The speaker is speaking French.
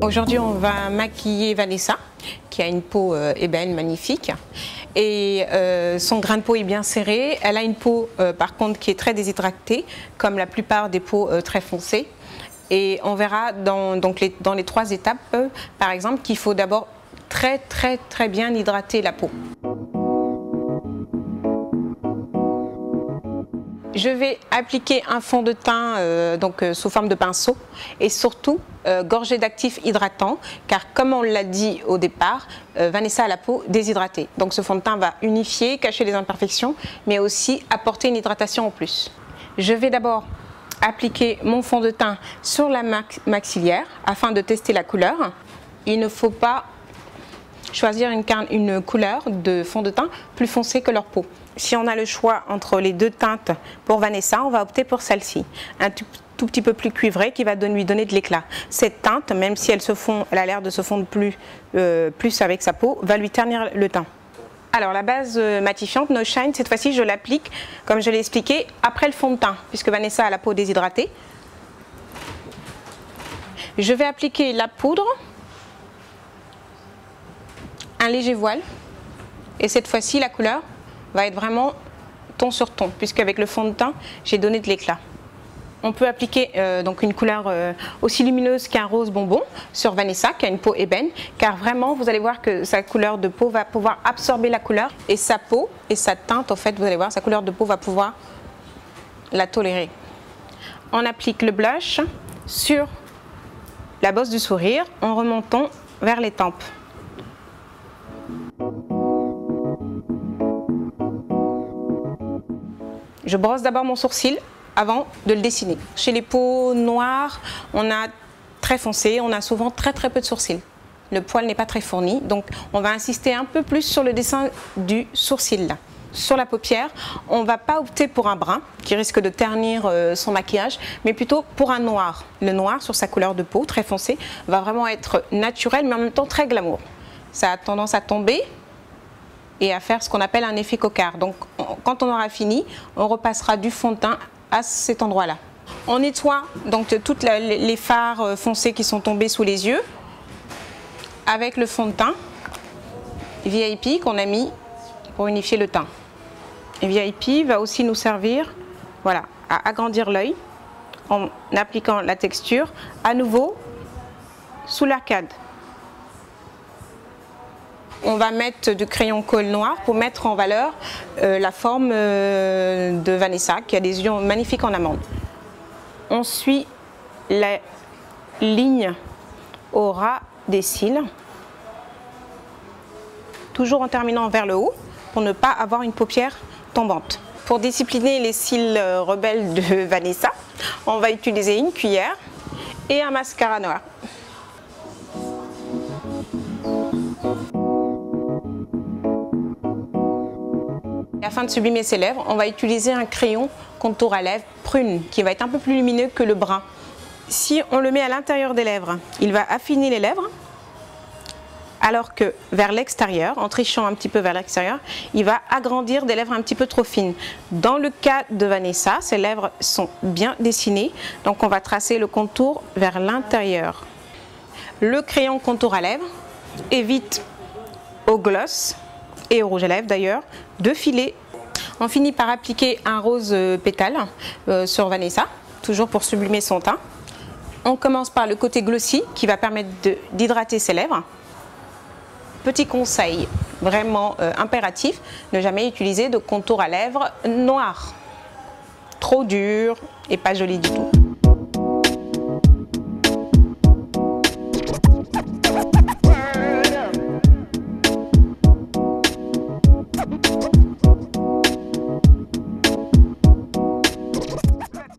Aujourd'hui, on va maquiller Vanessa, qui a une peau ébène magnifique. Et son grain de peau est bien serré. Elle a une peau, par contre, qui est très déshydratée, comme la plupart des peaux très foncées. Et on verra dans les 3 étapes, par exemple, qu'il faut d'abord très bien hydrater la peau. Je vais appliquer un fond de teint sous forme de pinceau et surtout gorgé d'actifs hydratants, car comme on l'a dit au départ, Vanessa a la peau déshydratée. Donc ce fond de teint va unifier, cacher les imperfections, mais aussi apporter une hydratation en plus. Je vais d'abord appliquer mon fond de teint sur la maxillaire afin de tester la couleur. Il ne faut pas choisir une couleur de fond de teint plus foncé que leur peau. Si on a le choix entre les 2 teintes pour Vanessa, on va opter pour celle-ci, un tout petit peu plus cuivrée qui va lui donner de l'éclat. Cette teinte, même si elle a l'air de se fondre plus avec sa peau, va lui ternir le teint. Alors la base matifiante No Shine, cette fois-ci je l'applique, comme je l'ai expliqué, après le fond de teint, puisque Vanessa a la peau déshydratée. Je vais appliquer la poudre, un léger voile, et cette fois-ci la couleur va être vraiment ton sur ton, puisque avec le fond de teint j'ai donné de l'éclat. On peut appliquer une couleur aussi lumineuse qu'un rose bonbon sur Vanessa qui a une peau ébène, car vraiment vous allez voir que sa couleur de peau va pouvoir absorber la couleur, et sa peau et sa teinte, en fait vous allez voir, sa couleur de peau va pouvoir la tolérer. On applique le blush sur la bosse du sourire en remontant vers les tempes. Je brosse d'abord mon sourcil avant de le dessiner. Chez les peaux noires, on a très foncé, on a souvent très peu de sourcils. Le poil n'est pas très fourni, donc on va insister un peu plus sur le dessin du sourcil là. Sur la paupière, on ne va pas opter pour un brun qui risque de ternir son maquillage, mais plutôt pour un noir. Le noir, sur sa couleur de peau très foncée, va vraiment être naturel, mais en même temps très glamour. Ça a tendance à tomber et à faire ce qu'on appelle un effet cocard. Donc quand on aura fini, on repassera du fond de teint à cet endroit-là. On nettoie donc toutes les fards foncés qui sont tombés sous les yeux avec le fond de teint VIP qu'on a mis pour unifier le teint. Et VIP va aussi nous servir, voilà, à agrandir l'œil en appliquant la texture à nouveau sous l'arcade. On va mettre du crayon colle noir pour mettre en valeur la forme de Vanessa qui a des yeux magnifiques en amande. On suit la ligne au ras des cils, toujours en terminant vers le haut pour ne pas avoir une paupière tombante. Pour discipliner les cils rebelles de Vanessa, on va utiliser une cuillère et un mascara noir. Afin de sublimer ses lèvres, on va utiliser un crayon contour à lèvres prune qui va être un peu plus lumineux que le brun. Si on le met à l'intérieur des lèvres, il va affiner les lèvres, alors que vers l'extérieur, en trichant un petit peu vers l'extérieur, il va agrandir des lèvres un petit peu trop fines. Dans le cas de Vanessa, ses lèvres sont bien dessinées, donc on va tracer le contour vers l'intérieur. Le crayon contour à lèvres évite au gloss et au rouge à lèvres d'ailleurs de filer. On finit par appliquer un rose pétale sur Vanessa, toujours pour sublimer son teint. On commence par le côté glossy qui va permettre d'hydrater ses lèvres. Petit conseil vraiment impératif, ne jamais utiliser de contour à lèvres noir, trop dur et pas joli du tout.